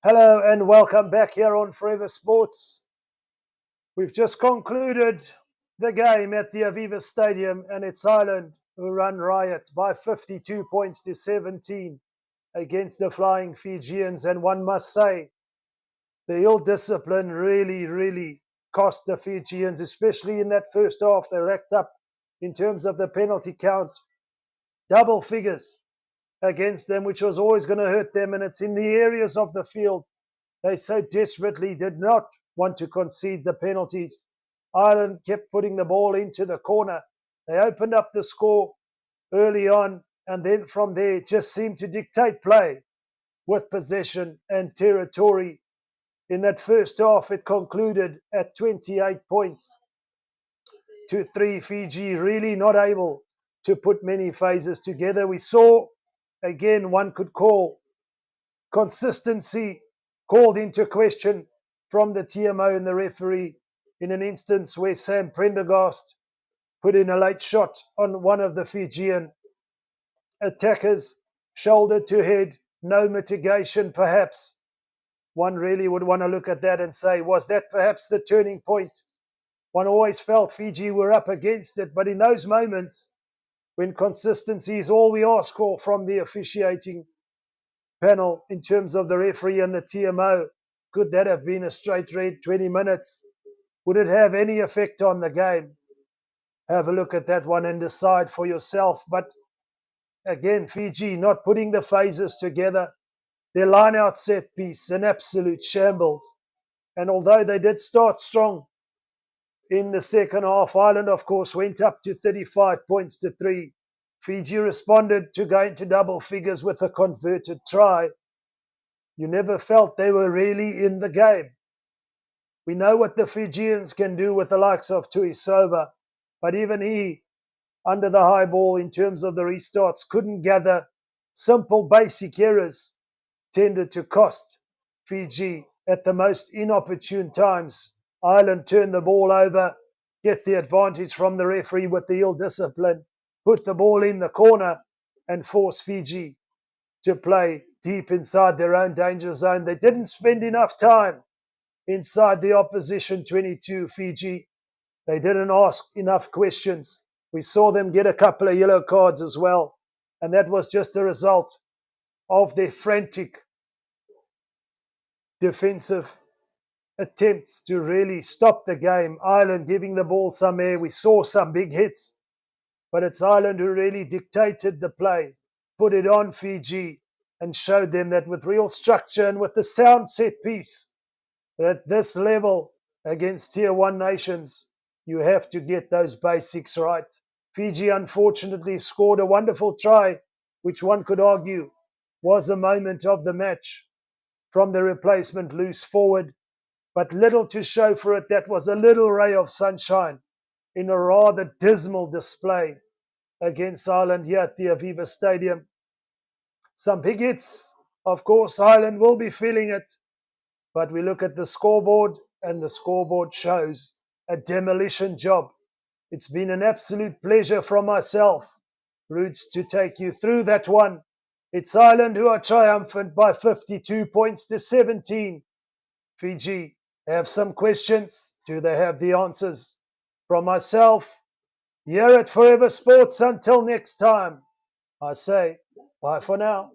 Hello and welcome back here on Forever Sports. We've just concluded the game at the Aviva Stadium, and it's Ireland who run riot by 52 points to 17 against the Flying Fijians. And one must say, the ill discipline really cost the Fijians, especially in that first half. They racked up, in terms of the penalty count, double figures against them, which was always going to hurt them. And it's in the areas of the field they so desperately did not want to concede the penalties. Ireland kept putting the ball into the corner. They opened up the score early on, and then from there it just seemed to dictate play with possession and territory. In that first half, it concluded at 28 points to 3. Fiji really not able to put many phases together. We saw, again, one could call consistency called into question from the TMO and the referee in an instance where Sam Prendergast put in a late shot on one of the Fijian attackers, shoulder to head, no mitigation perhaps. One really would want to look at that and say, was that perhaps the turning point? One always felt Fiji were up against it, but in those moments when consistency is all we ask for from the officiating panel in terms of the referee and the TMO, could that have been a straight red 20 minutes? Would it have any effect on the game? Have a look at that one and decide for yourself. But again, Fiji not putting the phases together. Their line-out set piece, an absolute shambles. And although they did start strong in the second half, Ireland, of course, went up to 35 points to 3. Fiji responded to go into double figures with a converted try. You never felt they were really in the game. We know what the Fijians can do with the likes of Tuisova, but even he, under the high ball in terms of the restarts, couldn't gather. Simple basic errors tended to cost Fiji at the most inopportune times. Ireland turned the ball over, get the advantage from the referee with the ill discipline, put the ball in the corner and force Fiji to play deep inside their own danger zone. They didn't spend enough time inside the opposition 22, Fiji. They didn't ask enough questions. We saw them get a couple of yellow cards as well, and that was just a result of their frantic defensive attempts to really stop the game. Ireland giving the ball some air. We saw some big hits, but it's Ireland who really dictated the play, put it on Fiji, and showed them that with real structure and with the sound set piece, that at this level against Tier 1 nations, you have to get those basics right. Fiji unfortunately scored a wonderful try, which one could argue was a moment of the match from the replacement loose forward, but little to show for it. That was a little ray of sunshine in a rather dismal display against Ireland here at the Aviva Stadium. Some big hits, of course, Ireland will be feeling it, but we look at the scoreboard and the scoreboard shows a demolition job. It's been an absolute pleasure from myself, Roots, to take you through that one. It's Ireland who are triumphant by 52 points to 17. Fiji have some questions. Do they have the answers? From myself, here at Forever Sports, until next time, I say bye for now.